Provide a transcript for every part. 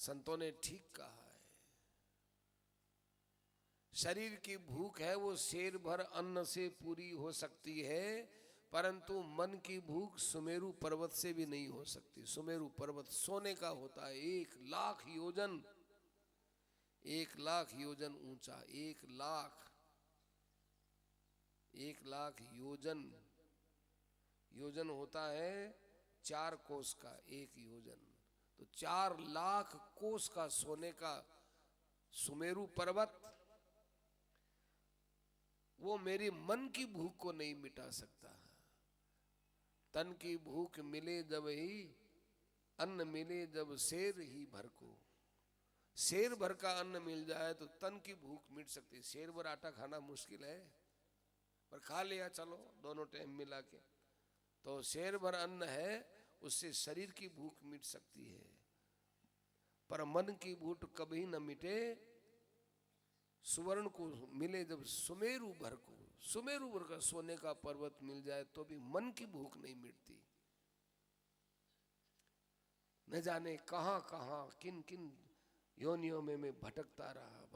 संतों ने ठीक कहा है। शरीर की भूख है वो शेर भर अन्न से पूरी हो सकती है, परंतु मन की भूख सुमेरु पर्वत से भी नहीं हो सकती। सुमेरु पर्वत सोने का होता है, 1,00,000 योजन, 1,00,000 योजन ऊंचा, 1,00,000 योजन। योजन होता है 4 कोस का 1 योजन, तो 4,00,000 कोस का सोने का सुमेरु पर्वत, वो मेरी मन की भूख को नहीं मिटा सकता। तन की भूख मिले जब ही, अन्न मिले जब शेर ही भर को। शेर भर का अन्न मिल जाए तो तन की भूख मिट सकती है। शेर भर आटा खाना मुश्किल है, पर खा लिया चलो दोनों टाइम मिला के, तो शेर भर अन्न है, उससे शरीर की भूख मिट सकती है। पर मन की भूख कभी न मिटे, सुवर्ण को मिले जब सुमेरु भर को। सुमेरु भर का सोने का पर्वत मिल जाए तो भी मन की भूख नहीं मिटती। न जाने कहां कहां किन किन योनियों में मैं भटकता रहा,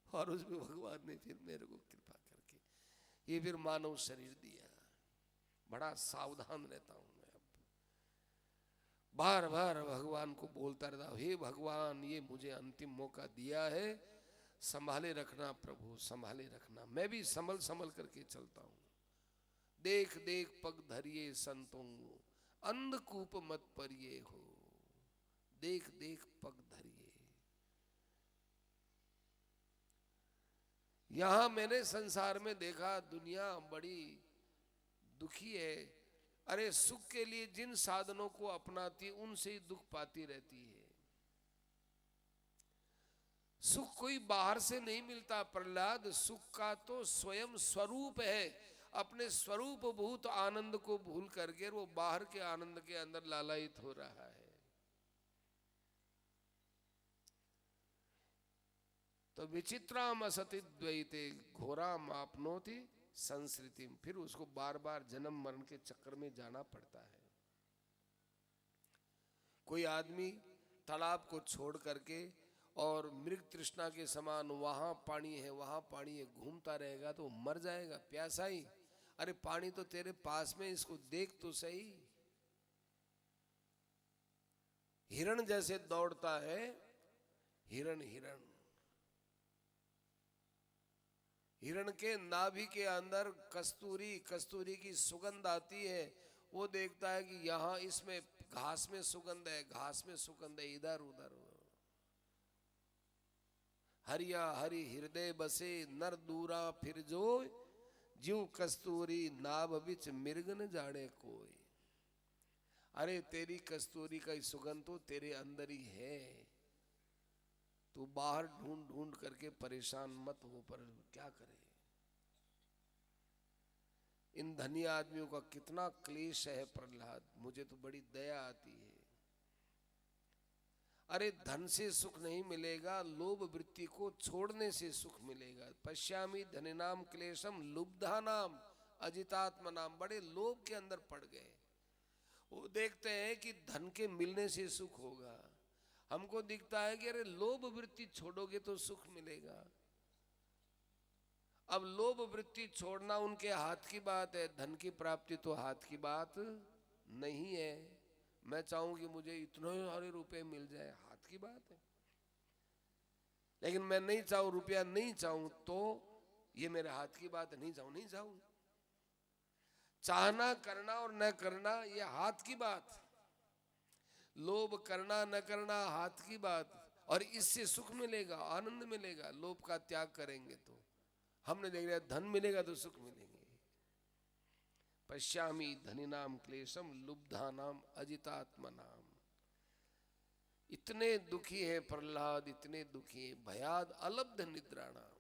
और उसमें भगवान ने फिर मेरे को कृपा करके ये फिर मानव शरीर दिया। बड़ा सावधान रहता हूं मैं अब, बार बार भगवान को बोलता रहता हूं, हे भगवान ये मुझे अंतिम मौका दिया है, संभाले रखना प्रभु, संभाले रखना। मैं भी संभल संभल करके चलता हूं। देख देख पग धरिए संतों, अंधकूप मत परिये हो। देख देख पग धरिए। यहां मैंने संसार में देखा, दुनिया बड़ी दुखी है। अरे सुख के लिए जिन साधनों को अपनाती उनसे ही दुख पाती रहती है। सुख कोई बाहर से नहीं मिलता प्रहलाद, सुख का तो स्वयं स्वरूप है। अपने स्वरूप भूत आनंद को भूल करके वो बाहर के आनंद के अंदर लालायित हो रहा है। तो विचित्राम असति द्वैते घोराम आपनोति संस्कृति, फिर उसको बार बार जन्म मरण के चक्कर में जाना पड़ता है। कोई आदमी तालाब को छोड़ करके और मृग तृष्णा के समान वहां पानी है वहां पानी है घूमता रहेगा तो मर जाएगा, प्यासा ही। अरे पानी तो तेरे पास में, इसको देख तो सही। हिरण जैसे दौड़ता है, हिरण हिरण हिरण के नाभि के अंदर कस्तूरी, कस्तूरी की सुगंध आती है। वो देखता है कि यहाँ इसमें घास में सुगंध है, घास में सुगंध है, इधर उधर। हरिया हरि हृदय बसे नर दूरा फिर जो, ज्यों कस्तूरी नाभ बिच मृग न जाने कोई। अरे तेरी कस्तूरी का सुगंध तो तेरे अंदर ही है, तू बाहर ढूंढ ढूंढ करके परेशान मत हो। पर क्या करे, इन धनी आदमियों का कितना क्लेश है प्रहलाद, मुझे तो बड़ी दया आती है। अरे धन से सुख नहीं मिलेगा, लोभ वृत्ति को छोड़ने से सुख मिलेगा। पश्यामि धनिनाम क्लेशम लुब्धा नाम अजितात्म नाम। बड़े लोभ के अंदर पड़ गए, वो देखते हैं कि धन के मिलने से सुख होगा। हमको दिखता है कि अरे लोभ वृत्ति छोड़ोगे तो सुख मिलेगा। अब लोभ वृत्ति छोड़ना उनके हाथ की बात है, धन की प्राप्ति तो हाथ की बात नहीं है। मैं चाहूं कि मुझे इतने सारे रुपए मिल जाए, हाथ की बात है। लेकिन मैं नहीं चाहूं, रुपया नहीं चाहूं, तो ये मेरे हाथ की बात है। नहीं चाहूं नहीं चाहूं, चाहना करना और न करना ये हाथ की बात। लोभ करना न करना हाथ की बात, और इससे सुख मिलेगा, आनंद मिलेगा। लोभ का त्याग करेंगे तो हमने देख लिया धन मिलेगा तो सुख मिलेंगे। पश्यामि धनिनाम क्लेशम लुब्धानाम अजितात्मनाम। इतने दुखी है प्रहलाद, इतने दुखी है। भयाद अलब्ध निद्राणाम।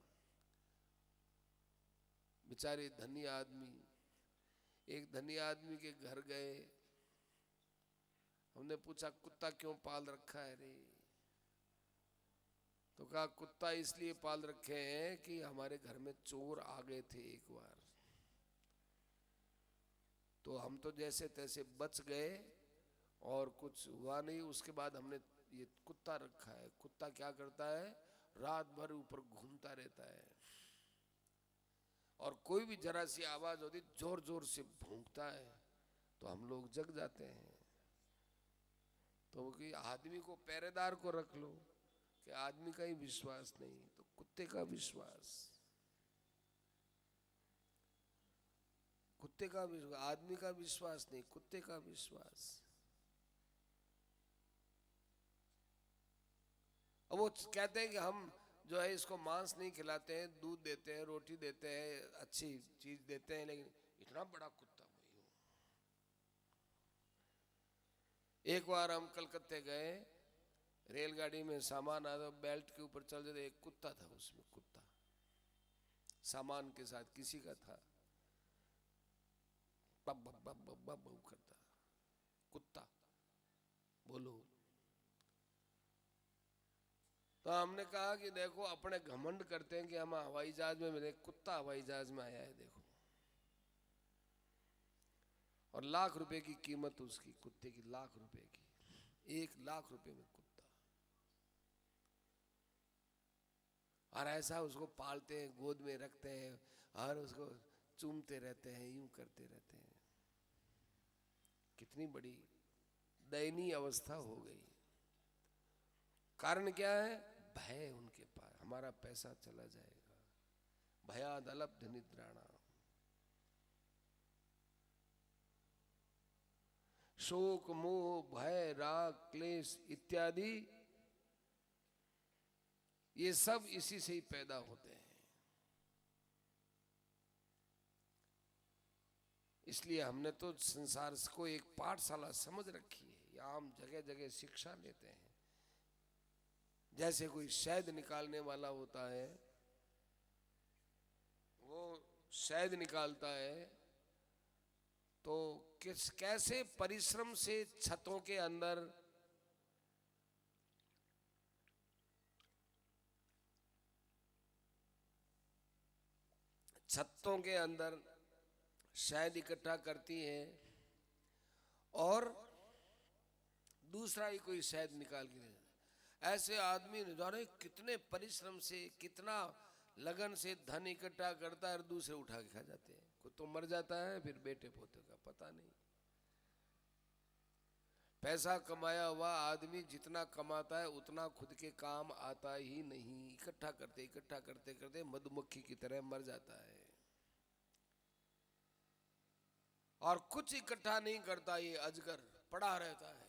बेचारे धनी आदमी, एक धनी आदमी के घर गए, हमने पूछा कुत्ता क्यों पाल रखा है रे? तो कहा कुत्ता इसलिए पाल रखे हैं कि हमारे घर में चोर आ गए थे एक बार, तो हम तो जैसे तैसे बच गए, और कुछ हुआ नहीं। उसके बाद हमने ये कुत्ता रखा है। कुत्ता क्या करता है, रात भर ऊपर घूमता रहता है, और कोई भी जरा सी आवाज होती जोर जोर से भौंकता है तो हम लोग जग जाते हैं। तो कि आदमी को, पहरेदार को रख लो, कि आदमी का ही विश्वास नहीं तो कुत्ते का विश्वास, कुत्ते का विश्वास, आदमी का विश्वास नहीं, कुत्ते का विश्वास। अब वो कहते हैं कि हम जो है इसको मांस नहीं खिलाते हैं, दूध देते हैं, रोटी देते हैं, अच्छी चीज देते हैं, लेकिन इतना बड़ा कुत्ता वही हो। एक बार हम कलकत्ते गए, रेलगाड़ी में सामान आया तो बेल्ट के ऊपर चल जाते, एक कुत्ता था उसमें, कुत्ता सामान के साथ किसी का था, बब बब बब बब बब बब करता कुत्ता। बोलो। तो हमने कहा कि देखो, अपने घमंड करते हैं कि हम हवाई जहाज में मिले, कुत्ता हवाई जहाज में आया है देखो, और लाख रुपए की कीमत उसकी, कुत्ते की लाख रुपए की, 1 लाख रुपए में कुत्ता। और ऐसा उसको पालते हैं, गोद में रखते हैं और उसको चूमते रहते हैं, यूं करते रहते हैं। कितनी बड़ी दयनीय अवस्था हो गई। कारण क्या है, भय उनके पास, हमारा पैसा चला जाएगा, भयाद अलब्ध निद्राणा, शोक मोह भय राग क्लेश इत्यादि, ये सब इसी से ही पैदा होते हैं। इसलिए हमने तो संसार को एक पाठशाला समझ रखी है, यहाँ हम जगह जगह शिक्षा लेते हैं। जैसे कोई शहद निकालने वाला होता है, वो शहद निकालता है तो कैसे परिश्रम से छतों के अंदर शहद इकट्ठा करती है, और दूसरा ही कोई शहद निकाल के ले जाता है। ऐसे आदमी ने जाने कितने परिश्रम से, कितना लगन से धन इकट्ठा करता है, और दूसरे उठा के खा जाते हैं। कोई तो मर जाता है, फिर बेटे पोते का पता नहीं। पैसा कमाया हुआ आदमी जितना कमाता है उतना खुद के काम आता ही नहीं, इकट्ठा करते करते मधुमक्खी की तरह मर जाता है। और कुछ इकट्ठा नहीं करता, ये अजगर पड़ा रहता है,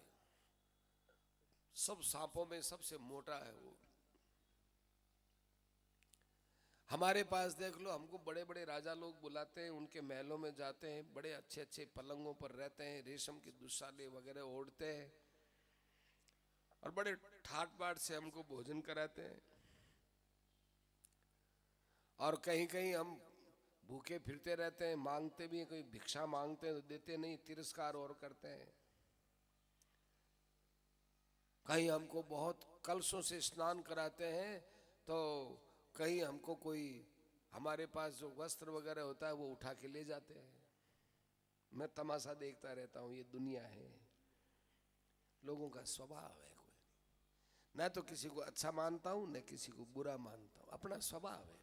सब सांपों में सबसे मोटा है वो। हमारे पास देख लो, हमको बड़े बड़े राजा लोग बुलाते हैं, उनके महलों में जाते हैं, बड़े अच्छे अच्छे पलंगों पर रहते हैं, रेशम की दुशाले वगैरह ओढ़ते हैं, और बड़े ठाट बाट से हमको भोजन कराते हैं। और कहीं कहीं हम भूखे फिरते रहते हैं, मांगते भी हैं, कोई भिक्षा मांगते हैं तो देते नहीं, तिरस्कार और करते हैं। कहीं हमको बहुत कलशों से स्नान कराते हैं, तो कहीं हमको कोई, हमारे पास जो वस्त्र वगैरह होता है वो उठा के ले जाते हैं। मैं तमाशा देखता रहता हूँ, ये दुनिया है, लोगों का स्वभाव है। कोई न तो किसी को अच्छा मानता हूँ, न किसी को बुरा मानता हूँ, अपना स्वभाव है।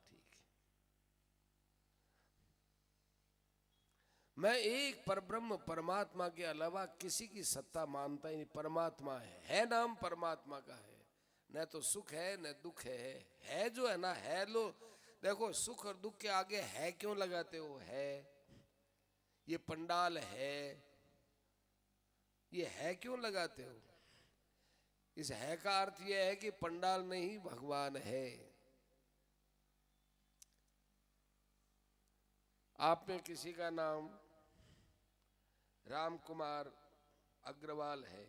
मैं एक परब्रह्म परमात्मा के अलावा किसी की सत्ता मानता ही नहीं। परमात्मा है नाम परमात्मा का है, न तो सुख है न दुख है जो है ना, है लो। देखो, सुख और दुख के आगे है क्यों लगाते हो, है, ये पंडाल है, ये है क्यों लगाते हो? इस है का अर्थ यह है कि पंडाल नहीं, भगवान है। आप में किसी का नाम राम कुमार अग्रवाल है,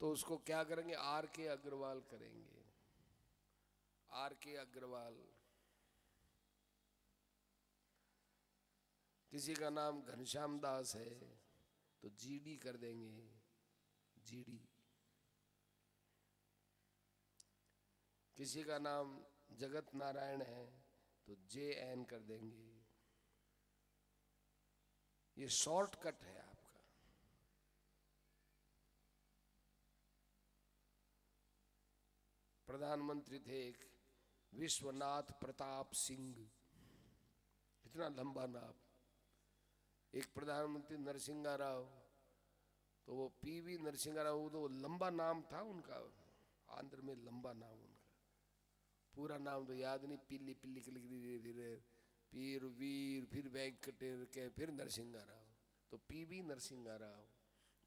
तो उसको क्या करेंगे, आर के अग्रवाल करेंगे, आर के अग्रवाल। किसी का नाम घनश्याम दास है तो जीडी कर देंगे, जीडी। किसी का नाम जगत नारायण है तो JN कर देंगे। ये शॉर्टकट है आपका। प्रधानमंत्री थे एक, विश्वनाथ प्रताप सिंह, इतना लंबा नाम। एक प्रधानमंत्री नरसिंहा राव, तो वो पीवी नरसिंहा राव, वो तो लंबा नाम था उनका, आंध्र में लंबा नाम उनका, पूरा नाम तो याद नहीं, पिल्ली पिल्ली के लिख दी, फिर पीर वीर, फिर वेंकटेर के, फिर नरसिंहा राव, तो पीवी नरसिंहा राव,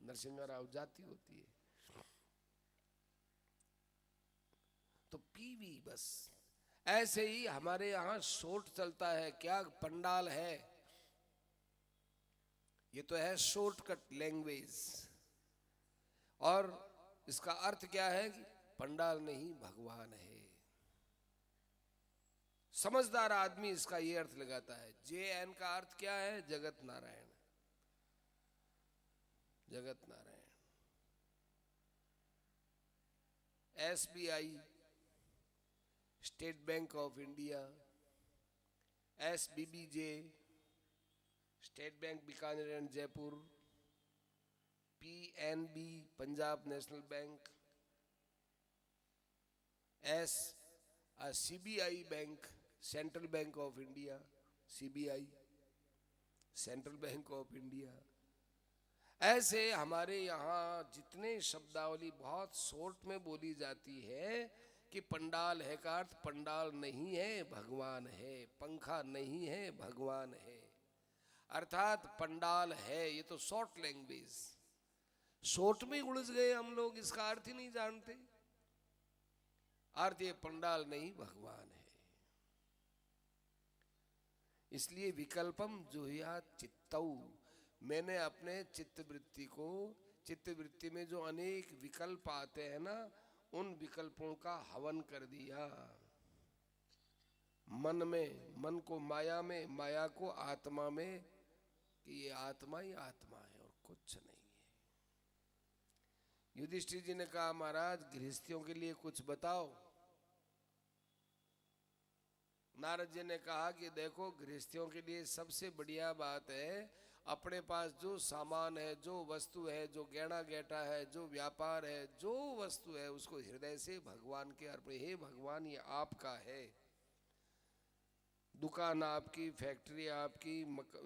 नरसिंहा राव जाति होती है, तो पीवी बस। ऐसे ही हमारे यहाँ शॉर्ट चलता है, क्या पंडाल है, ये तो है शॉर्टकट लैंग्वेज। और इसका अर्थ क्या है कि पंडाल नहीं भगवान है। समझदार आदमी इसका ये अर्थ लगाता है। JN का अर्थ क्या है? Jagat Narayan, Jagat Narayan. SBI, state bank of India, SBBJ, state bank Bikaner and Jaipur, PNB, Punjab national bank, CBI bank, central bank of India, CBI, central bank of India. ऐसे हमारे यहाँ जितने शब्दावली बहुत शॉर्ट में बोली जाती है कि पंडाल है का अर्थ पंडाल नहीं है भगवान है, पंखा नहीं है भगवान है, अर्थात पंडाल है। ये तो शॉर्ट लैंग्वेज, शॉर्ट में उलझ गए हम लोग, इसका अर्थ ही नहीं जानते। अर्थ ये पंडाल नहीं भगवान है। इसलिए विकल्पम जुह्या चित्तौ, मैंने अपने चित्तवृत्ति को, चित्तवृत्ति में जो अनेक विकल्प आते हैं ना, उन विकल्पों का हवन कर दिया। मन में, मन को माया में, माया को आत्मा में, कि ये आत्मा ही आत्मा है और कुछ नहीं है। युधिष्ठिर जी ने कहा महाराज गृहस्थियों के लिए कुछ बताओ। नारद जी ने कहा कि देखो गृहस्थियों के लिए सबसे बढ़िया बात है, अपने पास जो सामान है, जो वस्तु है, जो गहना गेटा है, जो व्यापार है, जो वस्तु है, उसको हृदय से भगवान के अर्पण, हे भगवान ये आपका है। दुकान आपकी, फैक्ट्री आपकी,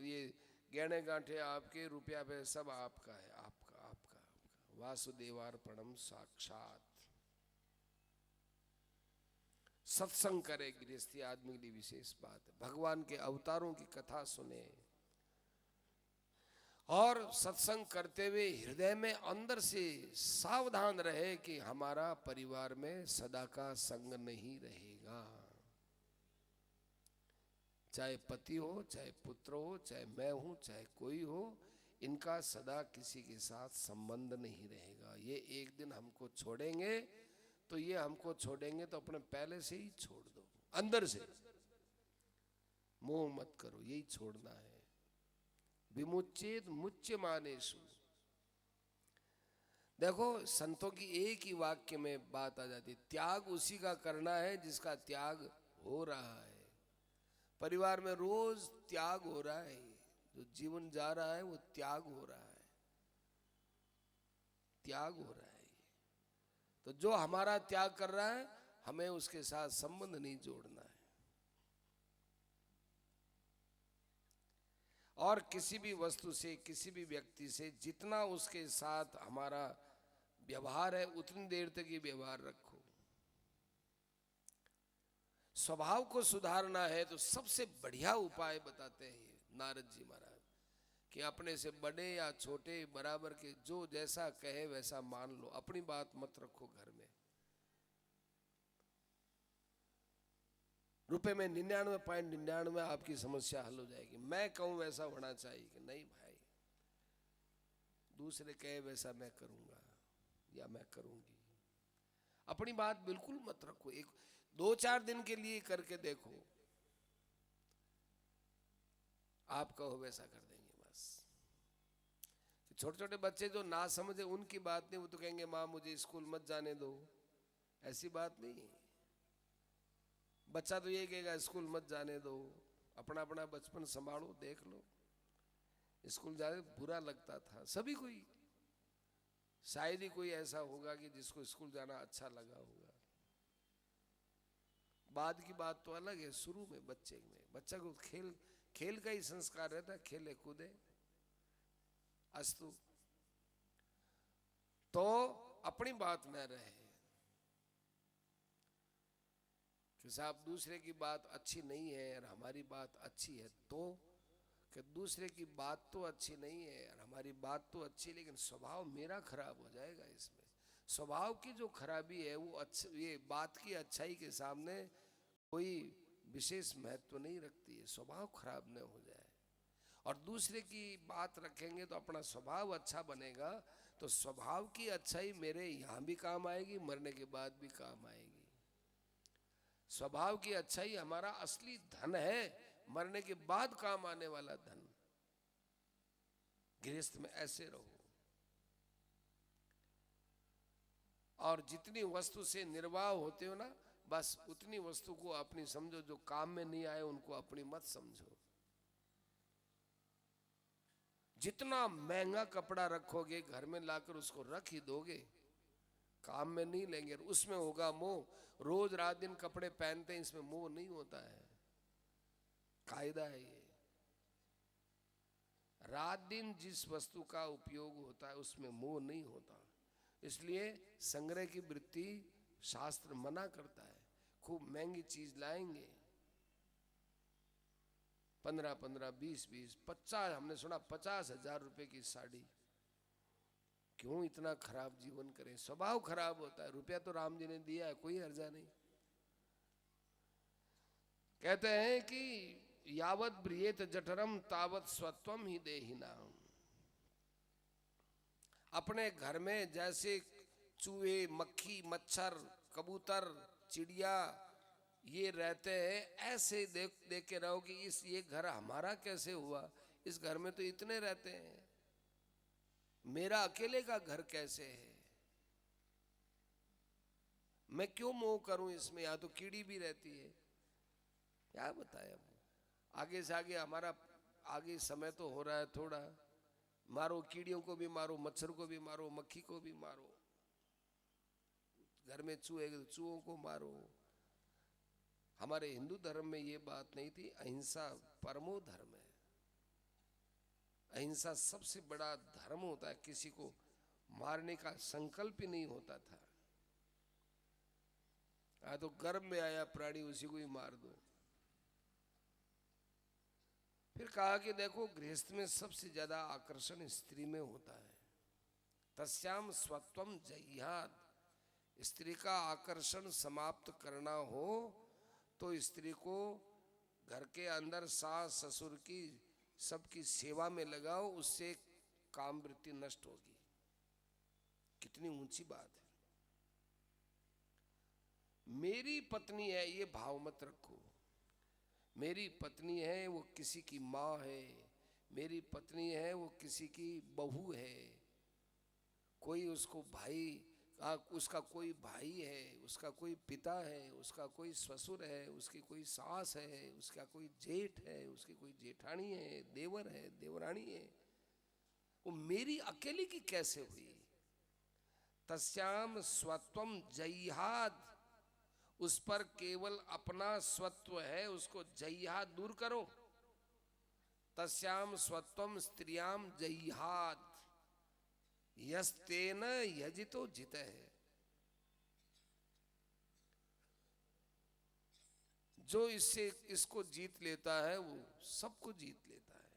ये गहने गांठे आपके, रुपया पे सब आपका है, आपका आपका आपका। वासुदेवार्पणम साक्षात। सत्संग करे गृहस्थी आदमी के लिए विशेष बात है, भगवान के अवतारों की कथा सुने, और सत्संग करते हुए हृदय में अंदर से सावधान रहे कि हमारा परिवार में सदा का संग नहीं रहेगा। चाहे पति हो, चाहे पुत्र हो, चाहे मैं हूं, चाहे कोई हो, इनका सदा किसी के साथ संबंध नहीं रहेगा। ये एक दिन हमको छोड़ेंगे, तो ये हमको छोड़ेंगे तो अपने पहले से ही छोड़ दो, अंदर से मोह मत करो, यही छोड़ना है। विमुच्चेत मुच्यमानेषु। देखो संतों की एक ही वाक्य में बात आ जाती है, त्याग उसी का करना है जिसका त्याग हो रहा है। परिवार में रोज त्याग हो रहा है, जो जीवन जा रहा है वो त्याग हो रहा है, त्याग हो रहा है। तो जो हमारा त्याग कर रहा है, हमें उसके साथ संबंध नहीं जोड़ना है। और किसी भी वस्तु से, किसी भी व्यक्ति से जितना उसके साथ हमारा व्यवहार है, उतनी देर तक ये व्यवहार रखो। स्वभाव को सुधारना है तो सबसे बढ़िया उपाय बताते हैं नारद जी महाराज, कि अपने से बड़े या छोटे बराबर के जो जैसा कहे वैसा मान लो, अपनी बात मत रखो घर में। रुपए में 99.99 आपकी समस्या हल हो जाएगी। मैं कहूं वैसा होना चाहिए कि नहीं भाई, दूसरे कहे वैसा मैं करूंगा या मैं करूंगी। अपनी बात बिल्कुल मत रखो, एक 2-4 दिन के लिए करके देखो, आप कहो वैसा कर देंगे बस। छोटे छोटे बच्चे जो ना समझे उनकी बात नहीं, वो तो कहेंगे माँ मुझे स्कूल मत जाने दो, ऐसी बात नहीं है। बच्चा तो ये कहेगा स्कूल मत जाने दो, अपना अपना बचपन संभालो, देख लो। स्कूल जाने बुरा लगता था सभी को ही, शायद ही कोई ऐसा होगा कि जिसको स्कूल जाना अच्छा लगा होगा। बाद की बात तो अलग है। शुरू में बच्चा को खेल खेल का ही संस्कार रहता है, खेले कूदे अस्तु, तो अपनी बात न रहे कि साहब दूसरे की बात अच्छी नहीं है और हमारी बात अच्छी है, तो कि दूसरे की बात तो अच्छी नहीं है और हमारी बात तो अच्छी, लेकिन स्वभाव मेरा खराब हो जाएगा इसमें। स्वभाव की जो खराबी है वो अच्छा, ये बात की अच्छाई के सामने कोई विशेष महत्व नहीं रखती है। स्वभाव खराब न हो जाए, और दूसरे की बात रखेंगे तो अपना स्वभाव अच्छा बनेगा, तो स्वभाव की अच्छाई मेरे यहाँ भी काम आएगी, मरने के बाद भी काम आएगी। स्वभाव की अच्छाई हमारा असली धन है, मरने के बाद काम आने वाला धन। गृहस्थ में ऐसे रहो, और जितनी वस्तु से निर्वाह होते हो ना, बस उतनी वस्तु को अपनी समझो, जो काम में नहीं आए उनको अपनी मत समझो। जितना महंगा कपड़ा रखोगे घर में लाकर उसको रख ही दोगे, काम में नहीं लेंगे, उसमें होगा मोह। रोज रात दिन कपड़े पहनते हैं, इसमें मोह नहीं होता है, कायदा है ये। रात दिन जिस वस्तु का उपयोग होता है उसमें मोह नहीं होता, इसलिए संग्रह की वृत्ति शास्त्र मना करता है। खूब महंगी चीज लाएंगे, 15-15, 20-20, 50, हमने सुना 50,000 रुपए की साड़ी। क्यों इतना खराब जीवन करें? स्वभाव खराब होता है। रुपया तो राम जी ने दिया है, कोई हर्जा नहीं। कहते हैं कि यावत ब्रियेत जठरम तावत स्वत्वम ही देहिनाम। अपने घर में जैसे चूहे, मक्खी, मच्छर, कबूतर, चिड़िया ये रहते हैं, ऐसे देख के रहो कि ये घर हमारा कैसे हुआ, इस घर में तो इतने रहते हैं, मेरा अकेले का घर कैसे है, मैं क्यों मोह करूं इसमें, यहां तो कीड़ी भी रहती है। क्या बताया, आगे से आगे हमारा आगे समय तो हो रहा है थोड़ा, मारो कीड़ियों को भी मारो, मच्छर को भी मारो, मक्खी को भी मारो, घर में चूहे तो चूहों को मारो। हमारे हिंदू धर्म में ये बात नहीं थी, अहिंसा परमो धर्म है। अहिंसा सबसे बड़ा धर्म होता है, किसी को मारने का संकल्प ही नहीं होता था। तो गर्भ में आया प्राणी उसी को ही मार दो। फिर कहा कि देखो गृहस्थ में सबसे ज्यादा आकर्षण स्त्री में होता है। तस्याम स्वत्वम जह्याद। स्त्री का आकर्षण समाप्त करना हो तो स्त्री को घर के अंदर सास ससुर की सबकी सेवा में लगाओ, उससे काम वृत्ति नष्ट होगी। कितनी ऊंची बात है। मेरी पत्नी है ये भाव मत रखो। मेरी पत्नी है वो किसी की माँ है, मेरी पत्नी है वो किसी की बहू है, कोई उसको भाई, उसका कोई भाई है, उसका कोई पिता है, उसका कोई ससुर है, उसकी कोई सास है, उसका कोई जेठ है, उसकी कोई जेठानी है, देवर है, देवरानी है, वो मेरी अकेले की कैसे हुई? तस्याम स्वत्वम जय्याद। उस पर केवल अपना स्वत्व है, उसको जय्याद दूर करो। तस्याम स्वत्वम स्त्रियाम जय्याद यस्तेन यजितो जित है। जो इससे इसको जीत लेता है वो सबको जीत लेता है।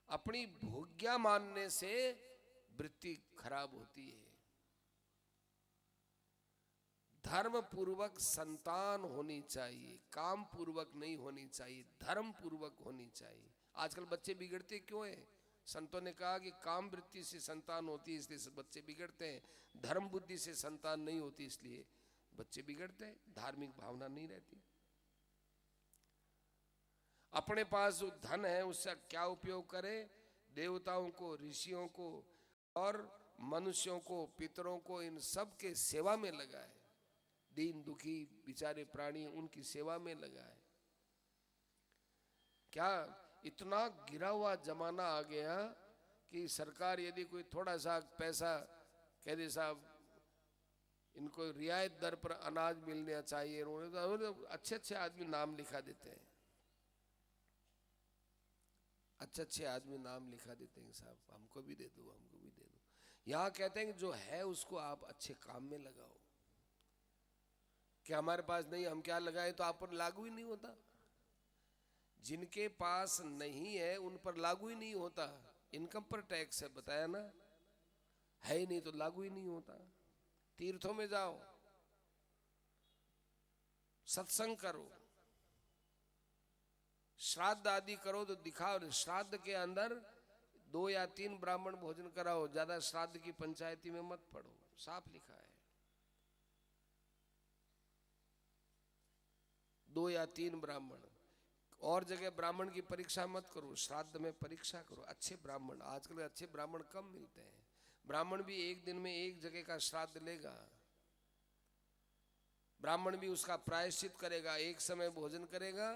अपनी भोग्या मानने से वृत्ति खराब होती है। धर्म पूर्वक संतान होनी चाहिए, काम पूर्वक नहीं होनी चाहिए, धर्म पूर्वक होनी चाहिए। आजकल बच्चे बिगड़ते क्यों हैं? संतों ने कहा कि काम वृत्ति से संतान होती है इसलिए बच्चे बिगड़ते हैं, धर्म बुद्धि से संतान नहीं होती इसलिए बच्चे बिगड़ते हैं, धार्मिक भावना नहीं रहती। अपने पास जो धन है उससे क्या उपयोग करें? देवताओं को, ऋषियों को और मनुष्यों को, पितरों को, इन सब के सेवा में लगाए। दीन दुखी बेचारे प्राणी उनकी सेवा में लगाए। क्या इतना गिरा हुआ जमाना आ गया कि सरकार यदि कोई थोड़ा सा पैसा कह दे, साहब इनको रियायत दर पर अनाज मिलना चाहिए। उन्होंने तो अच्छे अच्छे आदमी नाम लिखा देते हैं, अच्छे अच्छे आदमी नाम लिखा देते हैं, साहब हमको भी दे दो, हमको भी दे दो। यहाँ कहते हैं कि जो है उसको आप अच्छे काम में लगाओ। कि हमारे पास नहीं, हम क्या लगाए, तो आप पर लागू ही नहीं होता। जिनके पास नहीं है उन पर लागू ही नहीं होता। इनकम पर टैक्स है, बताया ना, है ही नहीं तो लागू ही नहीं होता। तीर्थों में जाओ, सत्संग करो, श्राद्ध आदि करो तो दिखाओ। श्राद्ध के अंदर 2 या 3 ब्राह्मण भोजन कराओ, ज्यादा श्राद्ध की पंचायती में मत पड़ो, साफ लिखा है। 2 या 3 ब्राह्मण। और जगह ब्राह्मण की परीक्षा मत करो, श्राद्ध में परीक्षा करो। अच्छे ब्राह्मण, आजकल अच्छे ब्राह्मण कम मिलते हैं। ब्राह्मण भी एक दिन में एक जगह का श्राद्ध लेगा, ब्राह्मण भी उसका प्रायश्चित करेगा। एक समय भोजन करेगा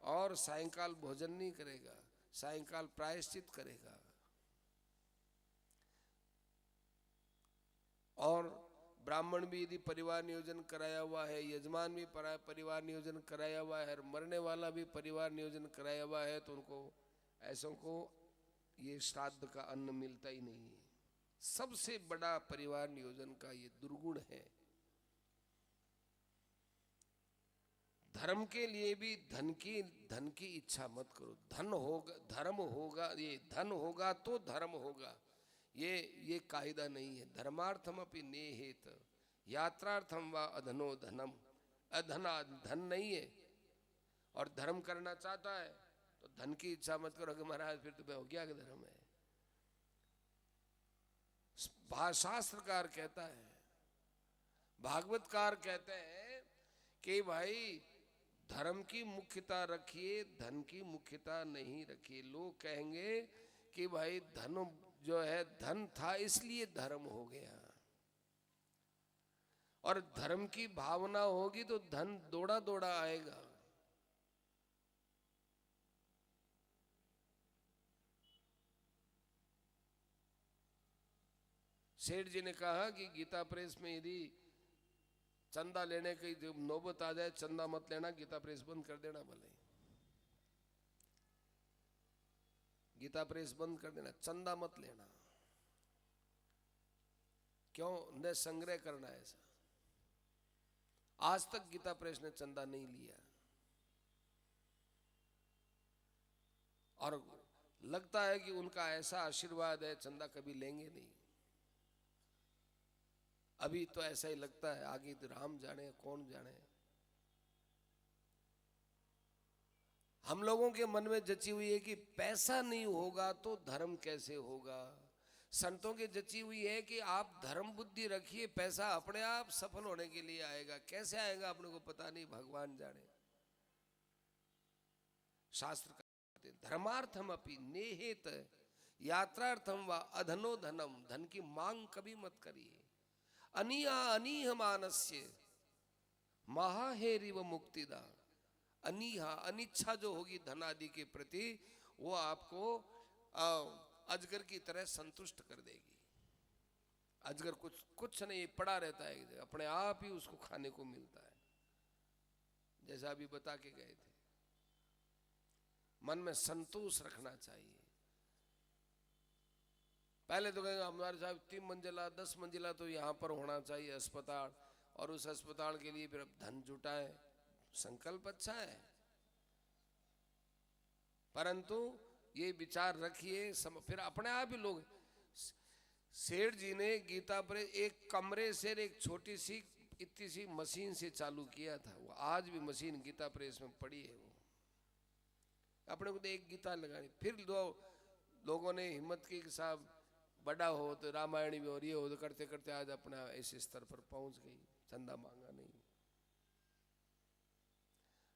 और सायंकाल भोजन नहीं करेगा, सायंकाल प्रायश्चित करेगा। और ब्राह्मण भी यदि परिवार नियोजन कराया हुआ है, यजमान भी परिवार नियोजन कराया हुआ है, और मरने वाला भी परिवार नियोजन कराया हुआ है, तो उनको ऐसों को ये श्राद्ध का अन्न मिलता ही नहीं है। सबसे बड़ा परिवार नियोजन का ये दुर्गुण है। धर्म के लिए भी धन की इच्छा मत करो। धन होगा धर्म होगा, ये धन होगा तो धर्म होगा, ये कायदा नहीं है। धर्मार्थम अपि नेहेत यात्रार्थम व अधनो धनम। अधना धन नहीं है और धर्म करना चाहता है तो धन की इच्छा मत करो कि महाराज फिर तुम्हें हो गया कि धर्म है। शास्त्रकार कहता है, भागवतकार कहते हैं कि भाई धर्म की मुख्यता रखिए, धन की मुख्यता नहीं रखिए। लोग कहेंगे कि भाई धन जो है, धन था इसलिए धर्म हो गया, और धर्म की भावना होगी तो धन दौड़ा दौड़ा आएगा। सेठ जी ने कहा कि गीता प्रेस में यदि चंदा लेने की जब नौबत आ जाए, चंदा मत लेना, गीता प्रेस बंद कर देना। भले गीता प्रेस बंद कर देना, चंदा मत लेना। क्यों? न संग्रह करना है ऐसा। आज तक गीता प्रेस ने चंदा नहीं लिया, और लगता है कि उनका ऐसा आशीर्वाद है, चंदा कभी लेंगे नहीं। अभी तो ऐसा ही लगता है, आगे तो राम जाने कौन जाने। हम लोगों के मन में जची हुई है कि पैसा नहीं होगा तो धर्म कैसे होगा। संतों की जची हुई है कि आप धर्म बुद्धि रखिए, पैसा अपने आप सफल होने के लिए आएगा। कैसे आएगा अपने को पता नहीं, भगवान जाने। शास्त्र कहते हैं धर्मार्थम अपि नेहेत यात्रार्थम व अधनो धनम। धन की मांग कभी मत करिए। अनिया अनीह मानस्य महाहेरिव मुक्तिदा। अनिहा अनिच्छा जो होगी धन आदि के प्रति, वो आपको अजगर की तरह संतुष्ट कर देगी। अजगर कुछ नहीं, पड़ा रहता है, अपने आप ही उसको खाने को मिलता है। जैसा अभी बता के गए थे, मन में संतोष रखना चाहिए। पहले तो कहेंगे हमारे साहब 3 मंजिला 10 मंजिला तो यहाँ पर होना चाहिए अस्पताल, और उस अस्पताल के लिए फिर अब धन जुटाए। संकल्प अच्छा है, परंतु ये विचार रखिए फिर अपने आप ही लोग। सेठ जी ने गीता पर एक कमरे से एक छोटी सी इतनी सी मशीन से चालू किया था। वो आज भी मशीन गीता प्रेस में पड़ी है। वो अपने को तो एक गीता लगानी, फिर लोगों ने हिम्मत की कि साहब बड़ा हो तो रामायण भी हो रही हो, तो करते करते आज अपना ऐसे स्तर पर पहुंच गई, चंदा मांगा नहीं।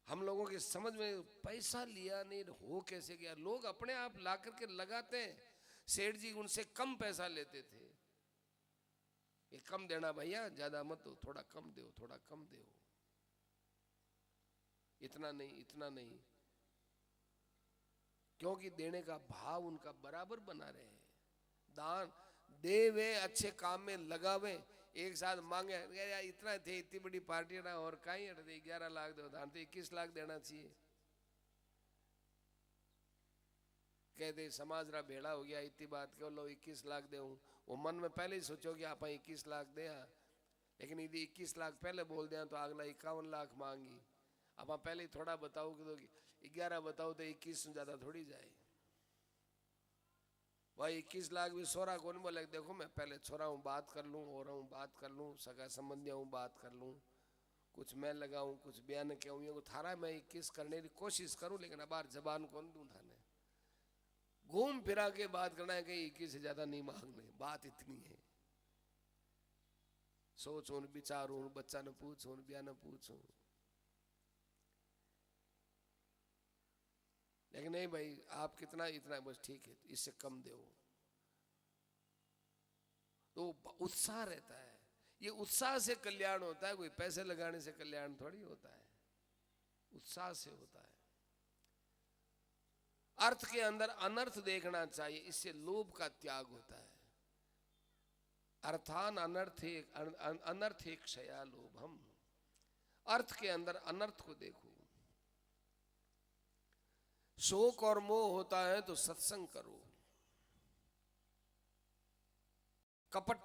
हम लोगों की समझ में पैसा लिया नहीं, हो कैसे गया। लोग अपने आप ला करके लगाते हैं। सेठ जी उनसे कम पैसा लेते थे, ये कम देना भैया, ज्यादा मत दो, थोड़ा कम दो, थोड़ा कम दो, इतना नहीं, इतना नहीं। क्योंकि देने का भाव उनका बराबर बना रहे। दान देवे, अच्छे काम में लगावे। एक साथ मांगे यार इतना थे, इतनी बड़ी पार्टी ना, और कहीं हटते 11 लाख दो धान तो 21 लाख देना चाहिए। कहते समाज रा भेड़ा हो गया, इतनी बात क्यों लो 21 लाख दे। वो मन में पहले ही सोचो कि आप 21 लाख दे, लेकिन यदि 21 लाख पहले बोल दिया तो अगला 51 लाख मांगी। अब आप पहले ही थोड़ा बताओ कि 11 बताओ तो 21 से ज्यादा थोड़ी जाए। भाई 21 लाख भी सोरा कौन बोले, देखो मैं पहले छोरा हूँ बात कर लूँ, हो रहा हूँ बात कर लूँ, सगा संबंधी हूँ बात कर लूँ, कुछ मैं लगाऊँ कुछ बयान कहूँ, ये थारा मैं 21 करने की कोशिश करूँ, लेकिन अब बार जबान कौन दूँ थाने। घूम फिरा के बात करना है कि 21 से ज्यादा नहीं मांगने, बात इतनी है। सोचूं विचारूं, बच्चा ने पूछूं, ब्याह ने पूछूं, लेकिन नहीं भाई आप कितना, इतना बस ठीक है, इससे कम दो। तो उत्साह रहता है, ये उत्साह से कल्याण होता है, कोई पैसे लगाने से कल्याण थोड़ी होता है, उत्साह से होता है। अर्थ के अंदर अनर्थ देखना चाहिए, इससे लोभ का त्याग होता है। अर्थान अनर्थे क्षया लोभम, अर्थ के अंदर अनर्थ को देखो। शोक और मोह होता है तो सत्संग करो, कपट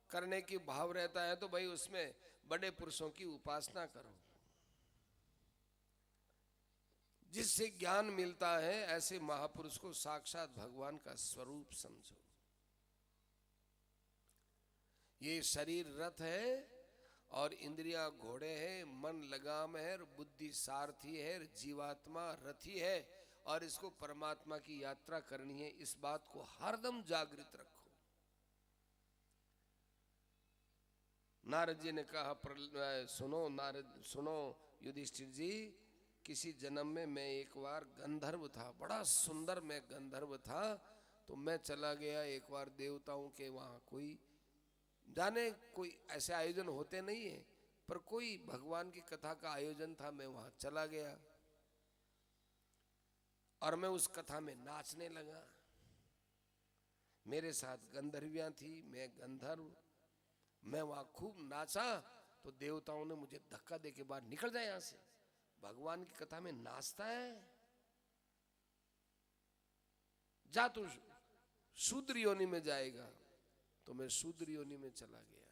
करने की भाव रहता है तो भाई उसमें बड़े पुरुषों की उपासना करो। जिससे ज्ञान मिलता है ऐसे महापुरुष को साक्षात भगवान का स्वरूप समझो। ये शरीर रथ है और इंद्रियां घोड़े हैं, मन लगाम है और बुद्धि सारथी है, जीवात्मा रथी है, और इसको परमात्मा की यात्रा करनी है। इस बात को हरदम जागृत रखो। नारद जी ने कहा, सुनो नारद, सुनो युधिष्ठिर जी, किसी जन्म में मैं एक बार गंधर्व था, बड़ा सुंदर मैं गंधर्व था, तो मैं चला गया एक बार देवताओं के वहां, कोई जाने कोई ऐसे आयोजन होते नहीं है, पर कोई भगवान की कथा का आयोजन था, मैं वहां चला गया और मैं उस कथा में नाचने लगा। मेरे साथ गंधर्वियां थी, मैं गंधर्व, मैं वहां खूब नाचा, तो देवताओं ने मुझे धक्का दे के बाहर निकल जाए यहां से, भगवान की कथा में नाचता है, जा तू शूद्र योनि में जाएगा। तो मैं शूद्र योनि में चला गया।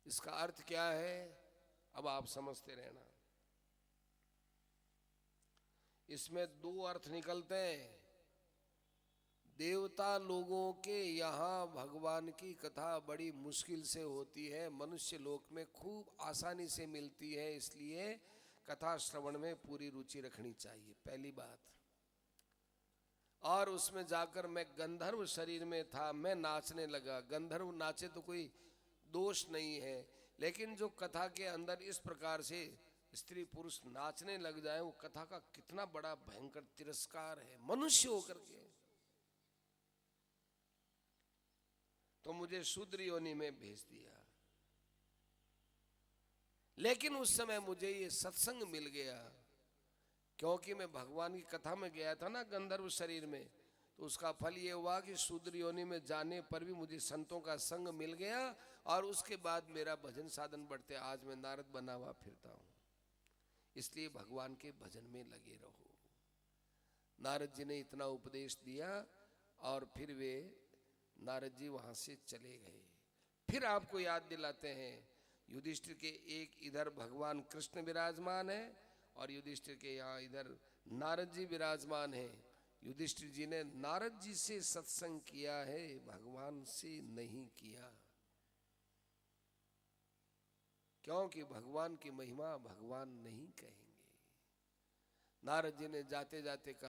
इसका अर्थ क्या है अब आप समझते रहना। इसमें दो अर्थ निकलते हैं। देवता लोगों के यहाँ भगवान की कथा बड़ी मुश्किल से होती है, मनुष्य लोक में खूब आसानी से मिलती है, इसलिए कथा श्रवण में पूरी रुचि रखनी चाहिए, पहली बात। और उसमें जाकर मैं गंधर्व शरीर में था, मैं नाचने लगा। गंधर्व नाचे तो कोई दोष नहीं है, लेकिन जो कथा के अंदर इस प्रकार से स्त्री पुरुष नाचने लग जाए, वो कथा का कितना बड़ा भयंकर तिरस्कार है मनुष्य होकर के। तो मुझे शूद्र योनि में भेज दिया, लेकिन उस समय मुझे ये सत्संग मिल गया, क्योंकि मैं भगवान की कथा में गया था ना गंधर्व शरीर में, तो उसका फल ये हुआ कि शूद्र योनि में जाने पर भी मुझे संतों का संग मिल गया, और उसके बाद मेरा भजन साधन बढ़ते, आज मैं नारद बना हुआ फिरता हूँ। इसलिए भगवान के भजन में लगे रहो। नारद जी ने इतना उपदेश दिया और फिर वे नारद जी वहां से चले गए। फिर आपको याद दिलाते हैं, युधिष्ठिर के एक इधर भगवान कृष्ण विराजमान है और युधिष्ठिर के यहाँ इधर नारद जी विराजमान है। युधिष्ठिर जी ने नारद जी से सत्संग किया है, भगवान से नहीं किया, क्योंकि भगवान की महिमा भगवान नहीं कहेंगे। नारद जी ने जाते जाते कहा,